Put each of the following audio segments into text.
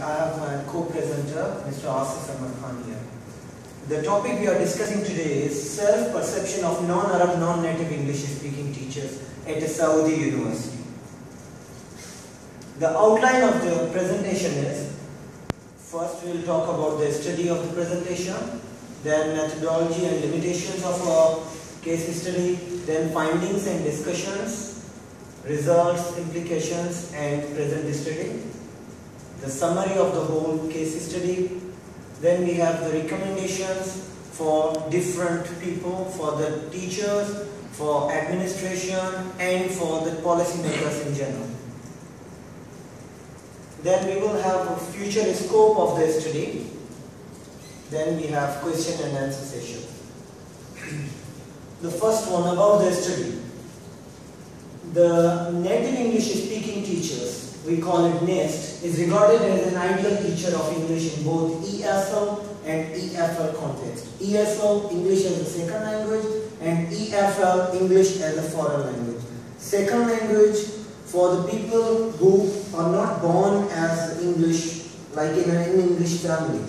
I have my co-presenter, Mr. Asif Ahmed Khan here. The topic we are discussing today is self-perception of non-Arab, non-native English-speaking teachers at a Saudi university. The outline of the presentation is, first we will talk about the study of the presentation, then methodology and limitations of our case study, then findings and discussions, results, implications and present study, the summary of the whole case study, then we have the recommendations for different people, for the teachers, for administration and for the policymakers in general. Then we will have a future scope of the study. Then we have question and answer session. The first one about the study. The native English speaking teachers, we call it NEST, is regarded as an ideal teacher of English in both ESL and EFL context. ESL, English as a second language, and EFL, English as a foreign language. Second language for the people who are not born as English, like in an English family.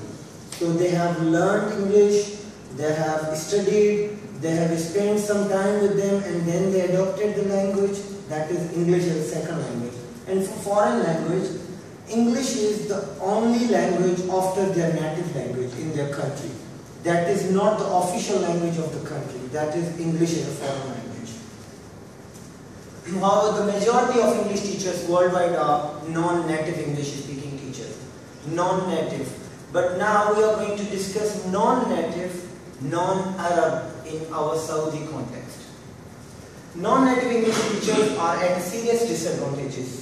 So they have learned English, they have studied, they have spent some time with them, and then they adopted the language, that is English as a second language. And for foreign language, English is the only language after their native language in their country. That is not the official language of the country, that is English as a foreign language. However, the majority of English teachers worldwide are non-native English speaking teachers. Non-native. But now we are going to discuss non-native, non-Arab in our Saudi context. Non-native English teachers are at serious disadvantages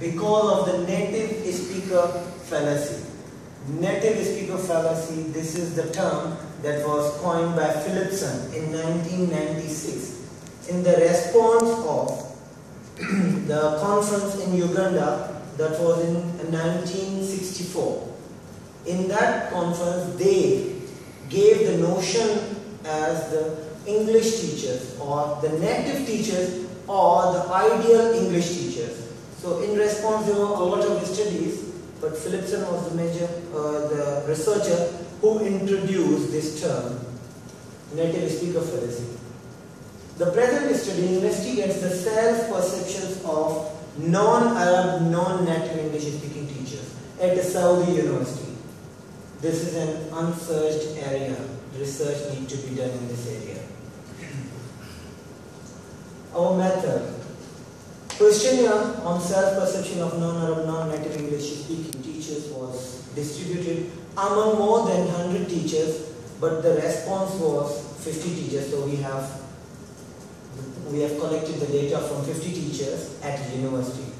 because of the native speaker fallacy. Native speaker fallacy, this is the term that was coined by Philipson in 1996 in the response of the conference in Uganda that was in 1964. In that conference, they gave the notion as the English teachers or the native teachers or the ideal English teachers. So in response, there were a lot of studies, but Philipson was the researcher who introduced this term, native speaker fallacy. The present study investigates the self-perceptions of non-Arab, non-native English-speaking teachers at the Saudi university. This is an unsearched area. Research needs to be done in this area. Our method. Questionnaire on self-perception of non-Arab, non-native English-speaking teachers was distributed among more than 100 teachers, but the response was 50 teachers. So we have collected the data from 50 teachers at the university.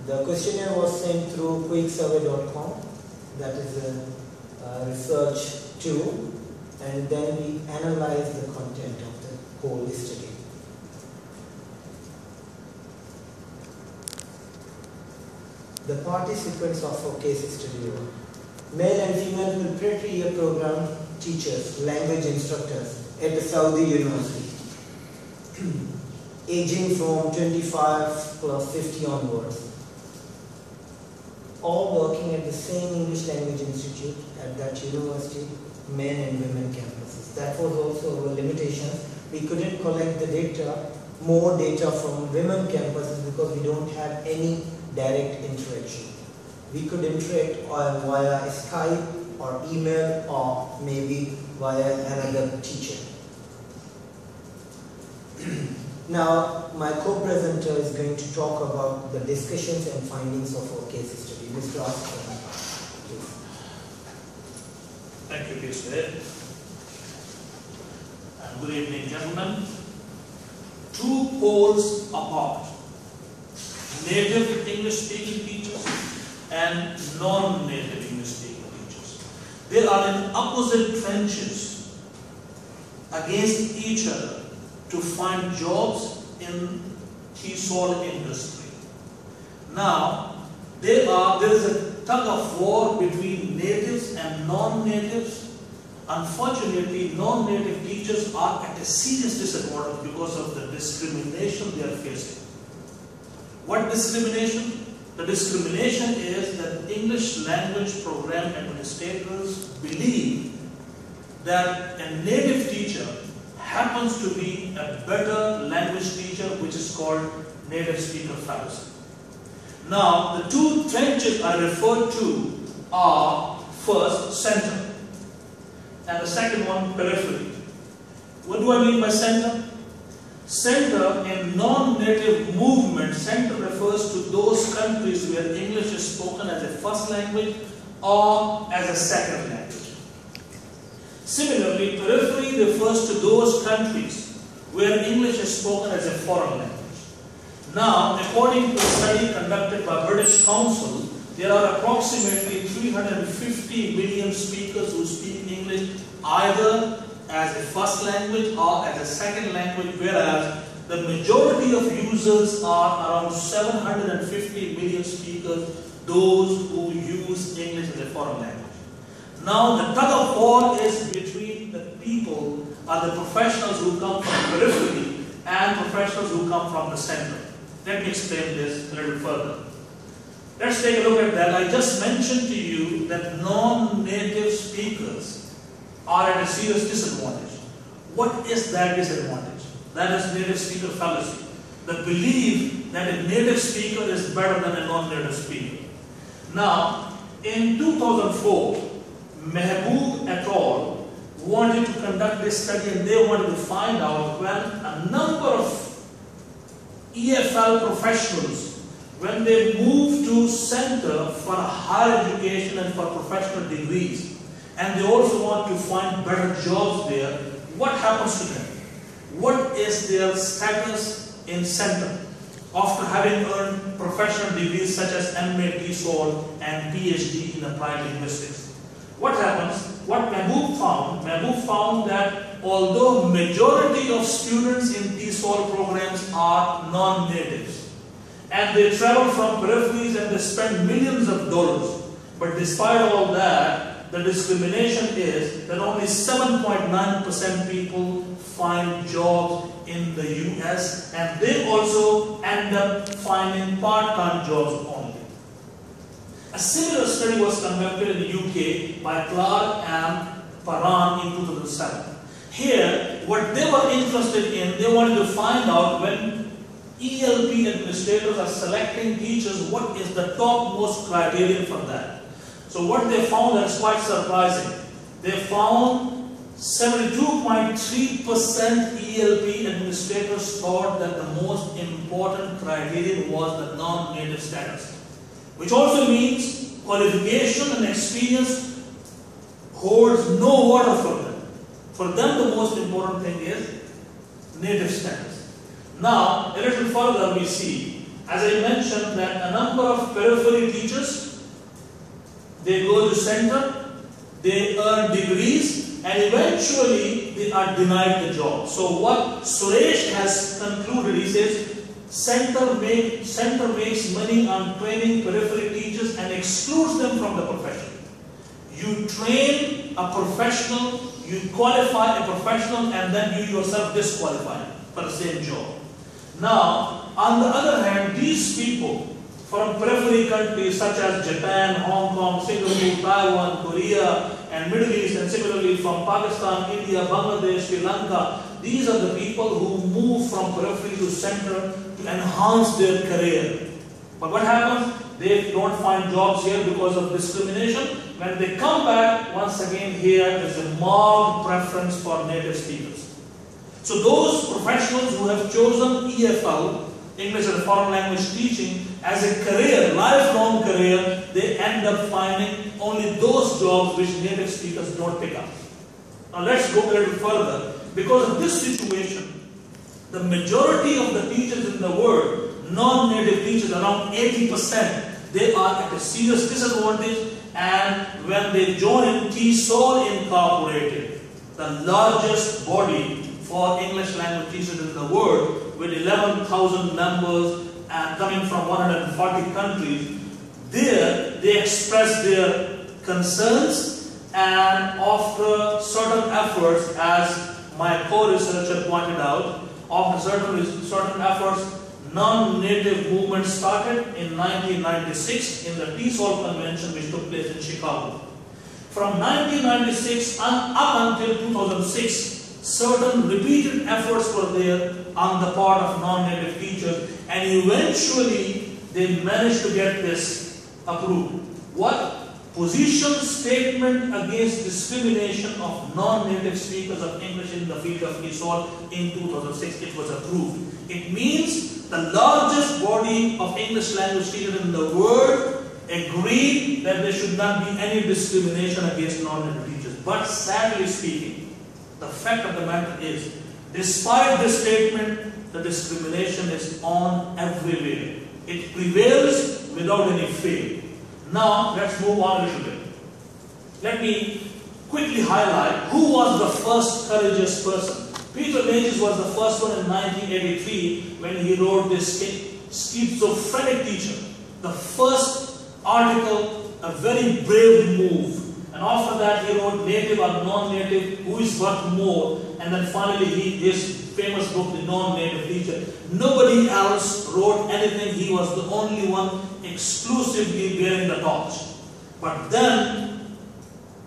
The questionnaire was sent through quicksurvey.com. That is a research tool, and then we analyzed the content of the whole study. The participants of our case study were male and female preparatory year program teachers, language instructors at the Saudi University, aging from 25 plus 50 onwards, all working at the same English language institute at that university, men and women campuses. That was also a limitation. We couldn't collect the data, more data from women campuses because we don't have any direct interaction. We could interact via Skype or email or maybe via another teacher. Now, my co-presenter is going to talk about the discussions and findings of our case study. Mr. Asif, please. Thank you, P.S. Good evening, gentlemen. Two poles apart, native English-speaking teachers and non-native English-speaking teachers. They are in opposite trenches against each other to find jobs in TESOL industry. Now, there is a tug of war between natives and non-natives. Unfortunately, non-native teachers are at a serious disadvantage because of the discrimination they are facing. What discrimination? The discrimination is that English language program administrators believe that a native teacher happens to be a better language teacher, which is called native speaker fallacy. Now, the two trenches I referred to are first center and the second one periphery. What do I mean by center? Center in non-native movement, center refers to those countries where English is spoken as a first language or as a second language. Similarly, periphery refers to those countries where English is spoken as a foreign language. Now, according to a study conducted by British Council, there are approximately 350 million speakers who speak English either as a first language or as a second language, whereas the majority of users are around 750 million speakers, those who use English as a foreign language. Now, the tug of war is between the people, the professionals who come from periphery and professionals who come from the center. Let me explain this a little further. Let's take a look at that. I just mentioned to you that non-native speakers are at a serious disadvantage. What is that disadvantage? That is native speaker fallacy. The belief that a native speaker is better than a non-native speaker. Now, in 2004, Mehboob et al. Wanted to conduct this study, and they wanted to find out when a number of EFL professionals, when they move to center for higher education and for professional degrees, and they also want to find better jobs there, what happens to them? What is their status in center after having earned professional degrees such as MA, TESOL and PhD in applied linguistics? What happens? What Mehboob found that although majority of students in TESOL programs are non-natives, and they travel from peripheries and they spend millions of dollars, but despite all that, the discrimination is that only 7.9% people find jobs in the US, and they also end up finding part-time jobs only. A similar study was conducted in the UK by Clark and Paran in 2007. Here, what they were interested in, they wanted to find out when ELP administrators are selecting teachers, what is the topmost criterion for that. So what they found is quite surprising. They found 72.3% ELP administrators thought that the most important criterion was the non-native status, which also means qualification and experience holds no water for them. For them, the most important thing is native status. Now, a little further we see, as I mentioned, that a number of periphery teachers, they go to center, they earn degrees, and eventually they are denied the job. So what Suresh has concluded, he says, center makes money on training periphery teachers and excludes them from the profession. You train a professional, you qualify a professional, and then you yourself disqualify for the same job. Now, on the other hand, these people from periphery countries such as Japan, Hong Kong, Singapore, Taiwan, Korea, and Middle East, and similarly from Pakistan, India, Bangladesh, Sri Lanka, these are the people who move from periphery to center to enhance their career. But what happens? They don't find jobs here because of discrimination. When they come back, once again here is a marked preference for native speakers. So those professionals who have chosen EFL, English as a foreign language teaching, as a career, lifelong career, they end up finding only those jobs which native speakers don't pick up. Now let's go a little further. Because of this situation, the majority of the teachers in the world, non-native teachers, around 80%, they are at a serious disadvantage, and when they join TESOL Incorporated, the largest body for English language teachers in the world, with 11,000 members and coming from 140 countries, there they express their concerns, and after certain efforts, as my co-researcher pointed out, after certain efforts, non-native movement started in 1996 in the TESOL convention which took place in Chicago. From 1996 up until 2006, certain repeated efforts were there on the part of non-native teachers, and eventually they managed to get this approved. What? Position statement against discrimination of non-native speakers of English in the field of TESOL in 2006. It was approved. It means the largest body of English language teachers in the world agreed that there should not be any discrimination against non-native teachers. But sadly speaking, the fact of the matter is, despite this statement, the discrimination is on everywhere. It prevails without any fail. Now, let's move on a little bit. Let me quickly highlight who was the first courageous person. Peter Mages was the first one in 1983 when he wrote this schizophrenic teacher. The first article, a very brave move. And after that he wrote native or non-native, who is worth more. And then finally his famous book, The Non-Native Teacher. Nobody else wrote anything. He was the only one exclusively bearing the torch. But then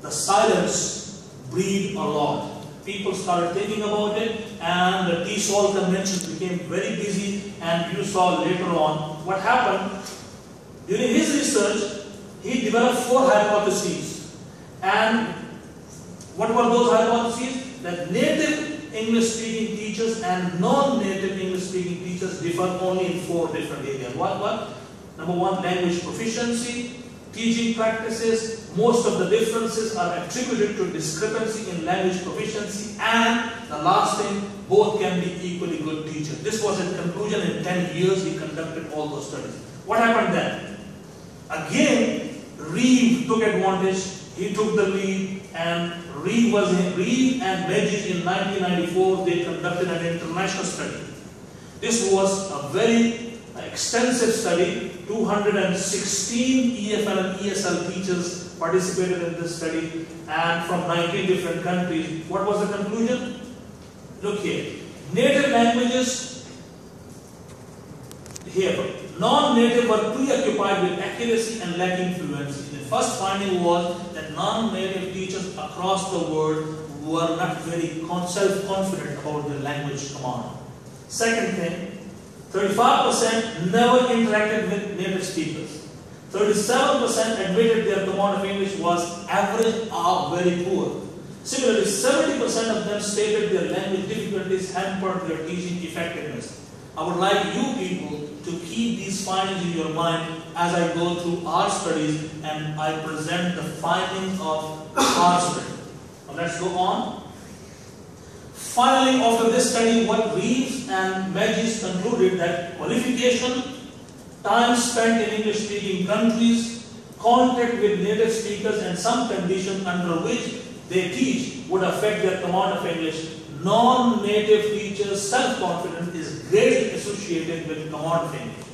the silence breathed a lot. People started thinking about it, and the TESOL convention became very busy, and you saw later on what happened. During his research, he developed 4 hypotheses. And what were those hypotheses? That native English-speaking teachers and non-native English-speaking teachers differ only in 4 different areas. What? Number 1, language proficiency, teaching practices. Most of the differences are attributed to discrepancy in language proficiency, and the last thing, both can be equally good teachers. This was his conclusion. In 10 years he conducted all those studies. What happened then? Again, Reeve took advantage. He took the lead, and Reeve and Mages in 1994, they conducted an international study. This was a very extensive study. 216 EFL and ESL teachers participated in this study, and from 19 different countries. What was the conclusion? Look here. Native languages, here, non-native were preoccupied with accuracy and lacking fluency. The first finding was that non-native teachers across the world were not very self-confident about their language command. Second thing, 35% never interacted with native speakers. 37% admitted their command of English was average or very poor. Similarly, 70% of them stated their language difficulties hampered their teaching effectiveness. I would like you people to keep these findings in your mind as I go through our studies and I present the findings of our study. Now let's go on. Finally, after this study, what Reeves and Mages concluded that qualification, time spent in English-speaking countries, contact with native speakers, and some conditions under which they teach would affect their command of English. Non-native teachers' self-confidence is greatly associated with command of English.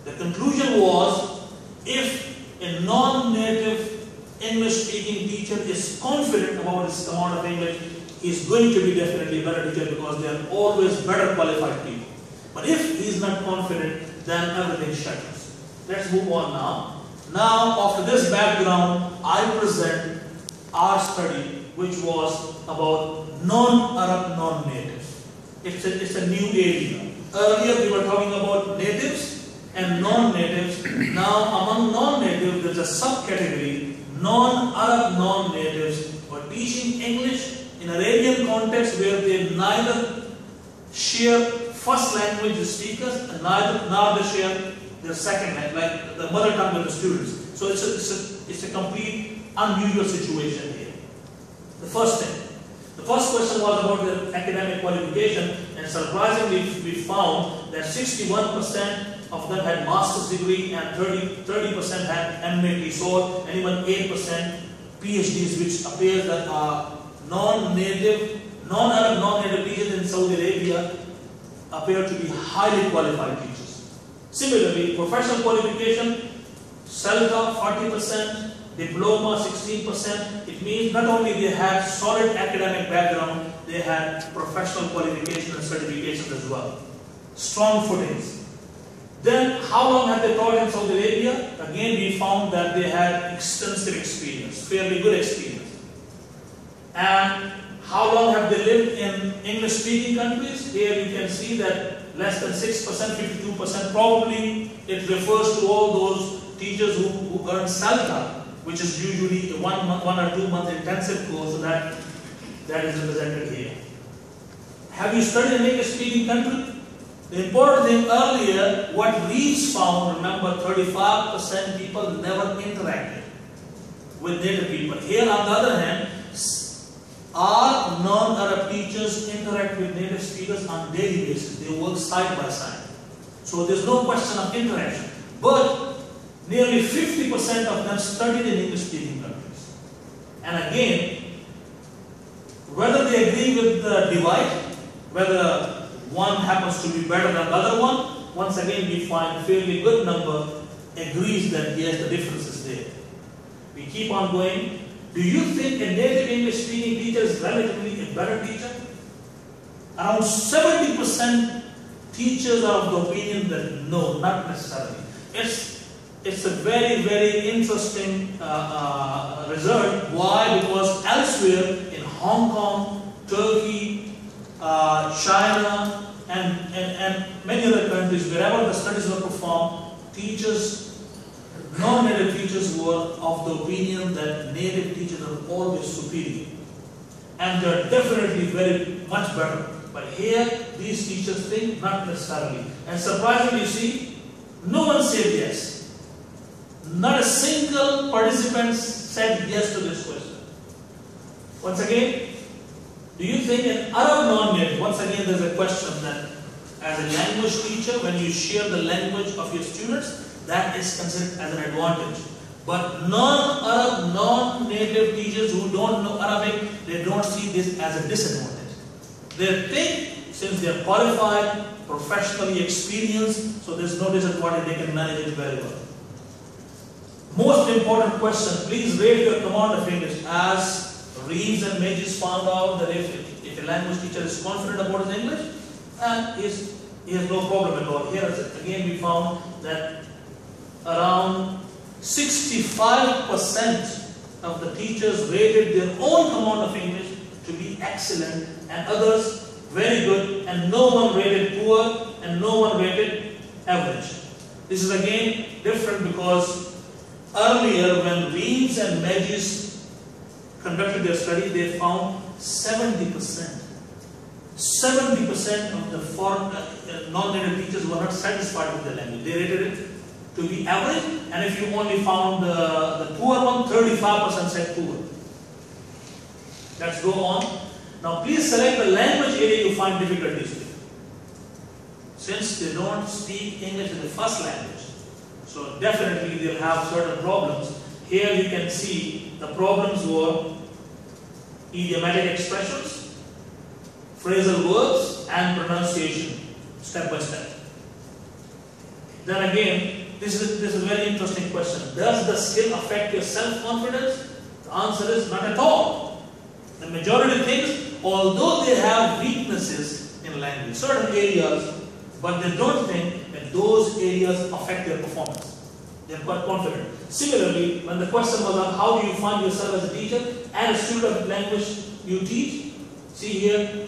The conclusion was, if a non-native English-speaking teacher is confident about his command of English, he is going to be definitely a better teacher because they are always better qualified people. But if he is not confident, then everything shatters. Let's move on now. Now, after this background, I present our study, which was about non-Arab non-natives. It's a new area. Earlier we were talking about natives and non-natives. Now among non-natives there is a subcategory, non-Arab non-natives who are teaching English in Arabian context where they neither share first language speakers and neither share their second language, like the mother tongue with the students. So it's a complete unusual situation here. The first question was about their academic qualification, and surprisingly we found that 61% of them had master's degree and 30% had MA TESOL, and even 8% PhDs, which appears that non-Arab non-native teachers in Saudi Arabia appear to be highly qualified teachers. Similarly, professional qualification, CELTA 40%, diploma 16%. It means not only they had solid academic background, they had professional qualification and certifications as well. Strong footings. Then how long have they taught in Saudi Arabia? Again, we found that they had extensive experience, fairly good experience. And how long have they lived in English-speaking countries? Here you can see that less than 6%, 52%. Probably it refers to all those teachers who earn SALTA, which is usually a 1 or 2 month intensive course, so that is represented here. Have you studied in English-speaking country? The important thing earlier, what Reeves found, remember 35% people never interacted with native people. Here on the other hand, our non-Arab teachers interact with native speakers on a daily basis. They work side by side. So there's no question of interaction. But nearly 50% of them studied in English-speaking countries. And again, whether they agree with the divide, whether one happens to be better than the other one, once again we find a fairly good number agrees that yes, the difference is there. We keep on going. Do you think a native English-speaking teacher is relatively a better teacher? Around 70% teachers are of the opinion that no, not necessarily. It's a very, very interesting result. Why? Because elsewhere in Hong Kong, Turkey, China, and many other countries, wherever the studies were performed, teachers, non-native teachers were of the opinion that native teachers are always superior. And they are definitely very much better. But here, these teachers think not necessarily. And surprisingly, you see, no one said yes. Not a single participant said yes to this question. Once again, do you think an Arab non-native, once again there's a question that as a language teacher, when you share the language of your students, that is considered as an advantage. But non-Arab, non-native teachers who don't know Arabic, they don't see this as a disadvantage. They think, since they are qualified, professionally experienced, so there's no disadvantage, they can manage it very well. Most important question, please rate your command of English. As Reeves and Mages found out that if a language teacher is confident about his English, he has no problem at all. Here again we found that around 65% of the teachers rated their own command of English to be excellent and others very good, and no one rated poor and no one rated average. This is again different because earlier when Reeves and Mages conducted their study, they found 70% of the foreign non-native teachers were not satisfied with the language. They rated it to be average, and if you only found the poor one, 35% said poor. Let's go on. Now please select the language area you find difficulties with. Since they don't speak English as the first language, so definitely they'll have certain problems. Here you can see the problems were idiomatic expressions, phrasal verbs, and pronunciation, step by step. Then again, this is a very interesting question. Does the skill affect your self-confidence? The answer is not at all. The majority thinks, although they have weaknesses in language, certain areas, but they don't think that those areas affect their performance. They are quite confident. Similarly, when the question was on how do you find yourself as a teacher and a student of language you teach, see here,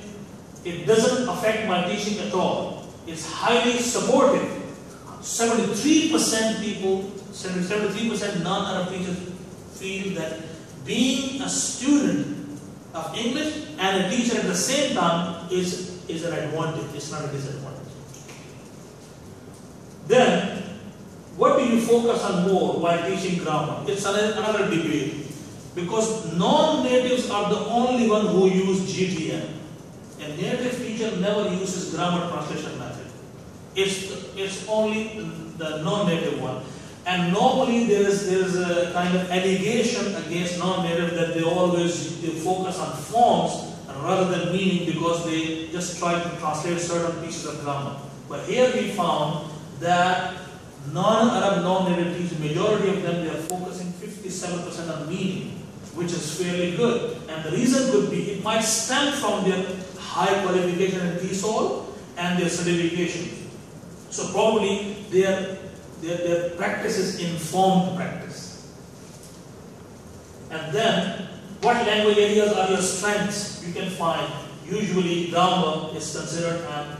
it doesn't affect my teaching at all. It's highly supportive. 73% people, 73% non-Arab teachers feel that being a student of English and a teacher at the same time is an advantage, it's not a disadvantage. Then, what do you focus on more while teaching grammar? It's another debate. Because non-natives are the only one who use GTM. A native teacher never uses grammar translation method. It's only the non-native one. And normally there is a kind of allegation against non-native that they focus on forms rather than meaning because they just try to translate certain pieces of grammar. But here we found that non-Arab, non-native teachers, majority of them, they are focusing 57% on meaning, which is fairly good. And the reason could be, it might stem from their high qualification in TESOL and their certification. So probably their practice is informed practice. And then, what language areas are your strengths? You can find, usually grammar is considered and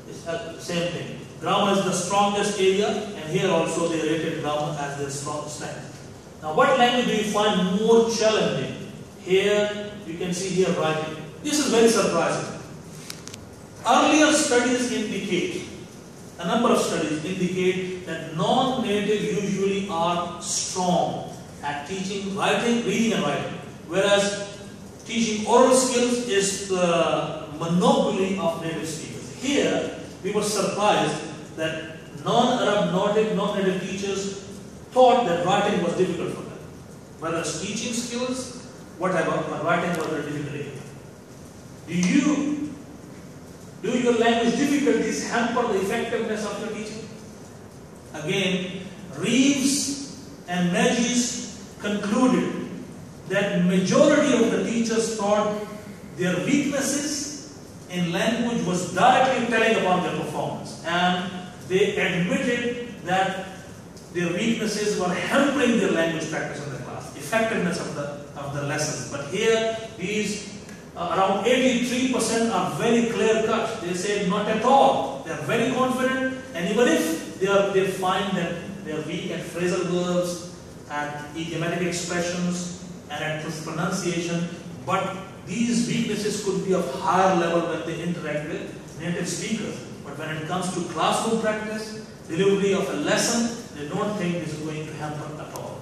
it's the same thing. Grammar is the strongest area, and here also they rated grammar as their strength. Now, what language do you find more challenging? Here, you can see here writing. This is very surprising. Earlier studies indicate, a number of studies indicate that non-native usually are strong at teaching writing, reading and writing, whereas teaching oral skills is the monopoly of native speakers. Here, we were surprised that non-Arab, non-native teachers thought that writing was difficult for them. Whereas teaching skills, whatever, but writing was a difficult area. Do your language difficulties hamper the effectiveness of your teaching? Again, Reeves and Magis concluded that majority of the teachers thought their weaknesses in language was directly telling upon their performance, and they admitted that their weaknesses were hampering their language practice in the class, effectiveness of the lessons. But here, these around 83% are very clear cut. They say not at all. They are very confident, and even if they find that they are weak at phrasal verbs, at idiomatic expressions, and at pronunciation, but these weaknesses could be of higher level when they interact with native speakers. But when it comes to classroom practice, delivery of a lesson, they don't think this is going to happen at all.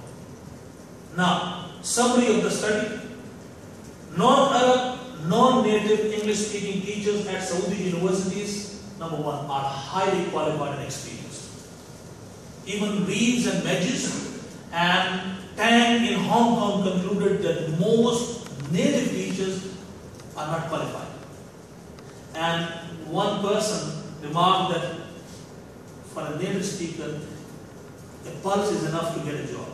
Now, summary of the study. Non-Arab, non-native English-speaking teachers at Saudi universities, number one, are highly qualified and experienced. Even Reeves and Magis and Tang in Hong Kong concluded that most native teachers are not qualified. And one person remarked that for a native speaker, a pulse is enough to get a job.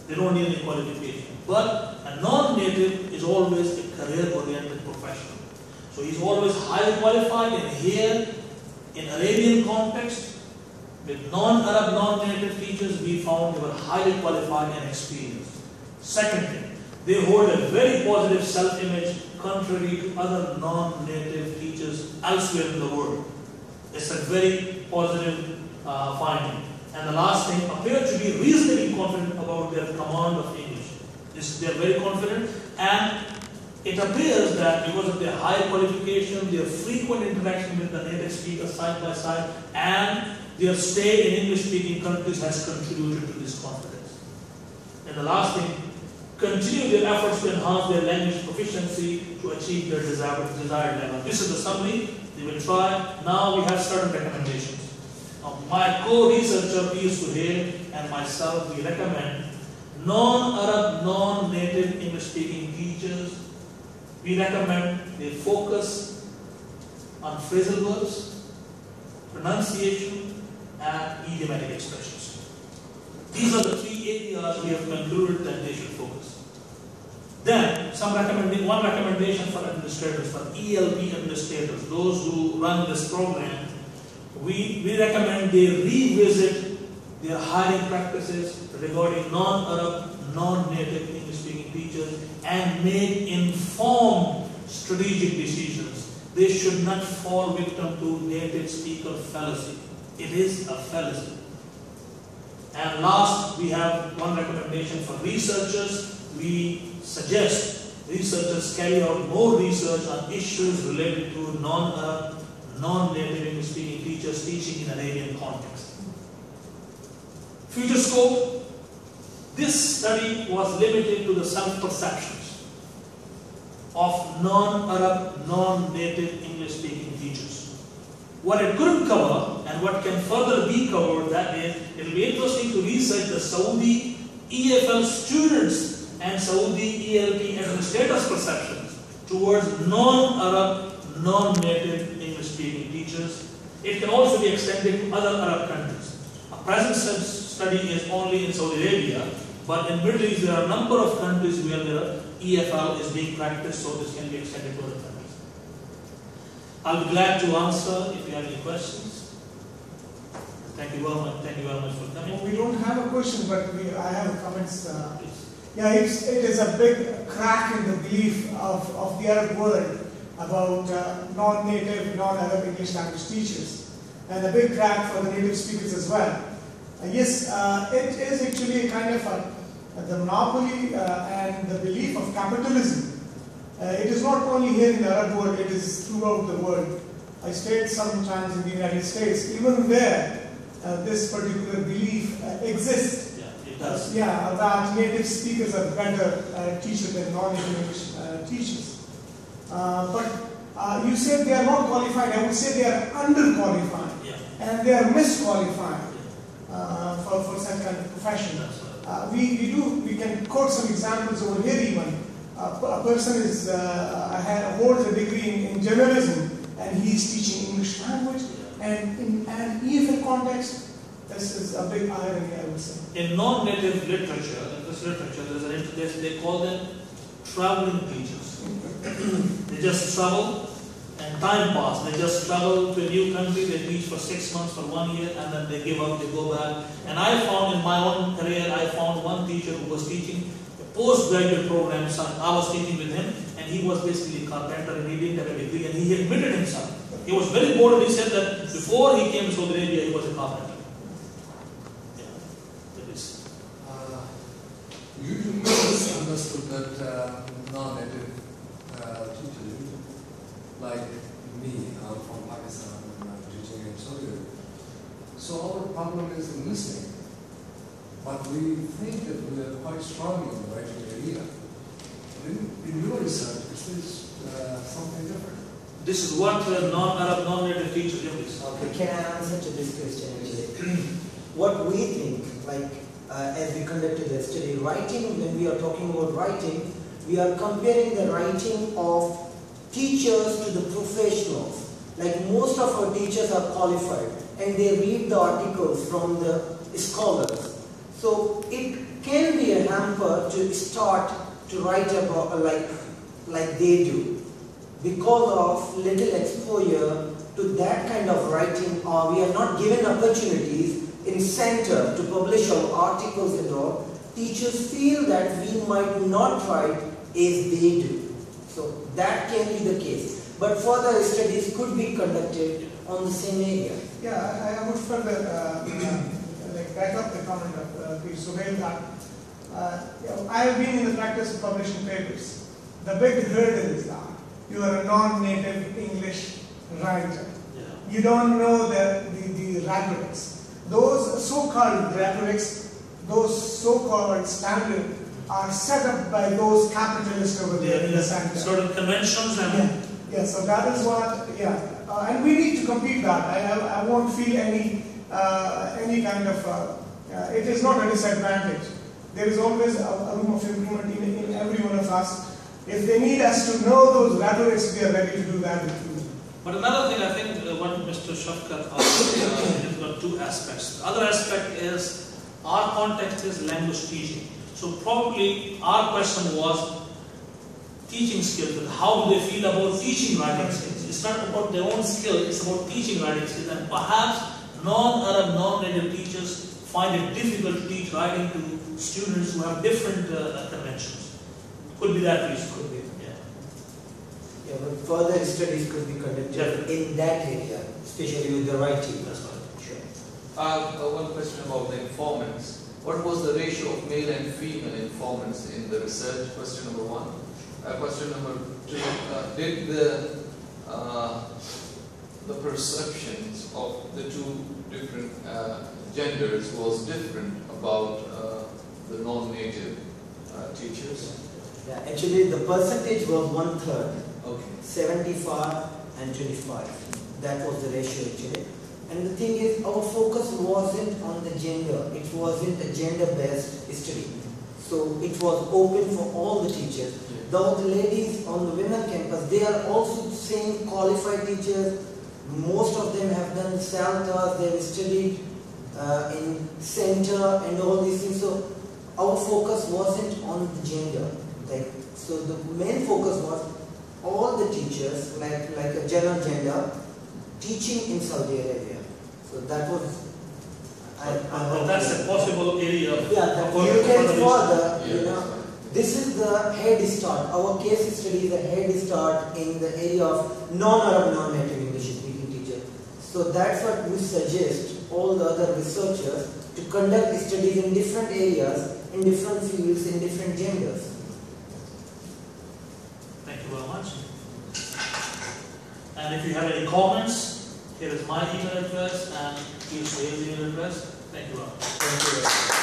They don't need any qualification. But a non-native is always a career-oriented professional. So he's always highly qualified, and here, in Arabian context, with non-Arab, non-native teachers, we found they were highly qualified and experienced. Second thing, they hold a very positive self-image contrary to other non-native teachers elsewhere in the world. It's a very positive finding. And the last thing, appear to be reasonably confident about their command of English. They are very confident, and it appears that because of their high qualification, their frequent interaction with the native speakers side by side, and their stay in English-speaking countries has contributed to this confidence. And the last thing, continue their efforts to enhance their language proficiency to achieve their desired level. This is the summary. They will try. Now we have certain recommendations. Now, my co-researcher, P. Suhail, and myself, we recommend non-Arab, non-native English-speaking teachers. We recommend they focus on phrasal verbs, pronunciation, and idiomatic expressions. These are the three areas we have concluded that they should focus. Then, one recommendation for administrators, for ELP administrators, those who run this program, we recommend they revisit their hiring practices regarding non-Arab, non-native English-speaking teachers and make informed strategic decisions. They should not fall victim to native speaker fallacy. It is a fallacy. And last, we have one recommendation for researchers. We suggest researchers carry out more research on issues related to non-Arab, non-native English-speaking teachers teaching in an Arabian context. Future scope. This study was limited to the self-perceptions of non-Arab, non-native English-speaking teachers. What it couldn't cover and what can further be covered, that is, it will be interesting to research the Saudi EFL students and Saudi ELP administrators' perceptions towards non-Arab, non-native English-speaking teachers. It can also be extended to other Arab countries. A present study is only in Saudi Arabia, but in Middle East there are a number of countries where the EFL is being practiced, so this can be extended to other countries. I'll be glad to answer if you have any questions. Thank you very much. Thank you very much for coming. We don't have a question, but I have comments. Yeah, it is a big crack in the belief of the Arab world about non-native, non-Arab English language teachers, and a big crack for the native speakers as well. Yes, it is actually kind of the monopoly and the belief of capitalism. It is not only here in the Arab world, it is throughout the world. I stayed sometimes in the United States, even there, this particular belief exists. Yeah, it does. Yeah, that native speakers are better teachers than non-native English teachers. But you said they are not qualified. I would say they are underqualified, and they are misqualified for such kind of profession. We can quote some examples over here even. A person holds a degree in journalism, and he is teaching English language, and in an EFL context, this is a big irony, I would say. In non-native literature, they call them traveling teachers. They just travel and time pass. They just travel to a new country, they teach for 6 months, for 1 year, and then they give up, they go back. And I found in my own career, I found one teacher who was teaching postgraduate programs. I was teaching with him, and he was basically a carpenter, and he didn't have a degree, and he admitted himself. He was very bold, and he said that before he came to Saudi Arabia, he was a carpenter. Yeah, that is. You misunderstood that non-native teachers, like me, I'm from Pakistan, and I'm teaching in Saudi Arabia. So our problem is in listening. But we think that we are quite strong in the writing area. In your research, this is something different. This is what non-Arab, non-native teachers do. Okay, can I answer to this question actually? What we think, like as we conducted the study, writing, when we are talking about writing, we are comparing the writing of teachers to the professionals. Like most of our teachers are qualified, and they read the articles from the scholars. So it can be a hamper to start to write about like they do, because of little exposure to that kind of writing, or we are not given opportunities in center to publish our articles and all. Teachers feel that we might not write as they do. So that can be the case. But further studies could be conducted on the same area. Yeah, I would further back up the comment of Suhail that I have been in the practice of publishing papers. The big hurdle is that you are a non-native English writer. Yeah. You don't know the rhetorics. Those so-called rhetorics, those so-called standards are set up by those capitalists over there in the center. Certain conventions and... Yeah, so that is what, and we need to complete that. I won't feel any kind of, it is not a disadvantage. There is always a room of improvement in every one of us. If they need us to know those rhetorics, we are ready to do that. But another thing, I think what Mr. Shafkat asked, has got two aspects. The other aspect is, our context is language teaching. So probably our question was teaching skills, and how do they feel about teaching writing skills? It's not about their own skill, it's about teaching writing skills. And perhaps non-Arab, non-native teachers find it difficult to teach writing to students who have different conventions. Could be that reason. Could be. Yeah, but further studies could be conducted in that area, especially with the writing. That's right. Sure. One question about the informants. What was the ratio of male and female informants in the research? Question number one. Question number two. Did the perceptions of the two different genders was different about the non-native teachers? Yeah, actually the percentage was 1/3. Okay. 75 and 25. That was the ratio actually. And the thing is, our focus wasn't on the gender. It wasn't a gender-based study. So it was open for all the teachers. The ladies on the women campus, they are also same qualified teachers. Most of them have done CELTAs, they have studied in center and all these things. So our focus wasn't on the gender. So the main focus was all the teachers, like a general gender, teaching in Saudi Arabia. So that was But that's a possible area. Yeah, for you can further further, Yeah, you know, this is the head start. Our case study is a head start in the area of non-Arab, non-native English speaking teacher. So that's what we suggest all the other researchers to conduct studies in different areas, in different fields, in different genders. Thank you very much. And if you have any comments, here is my email address and here's the email address. Thank you very much. Thank you.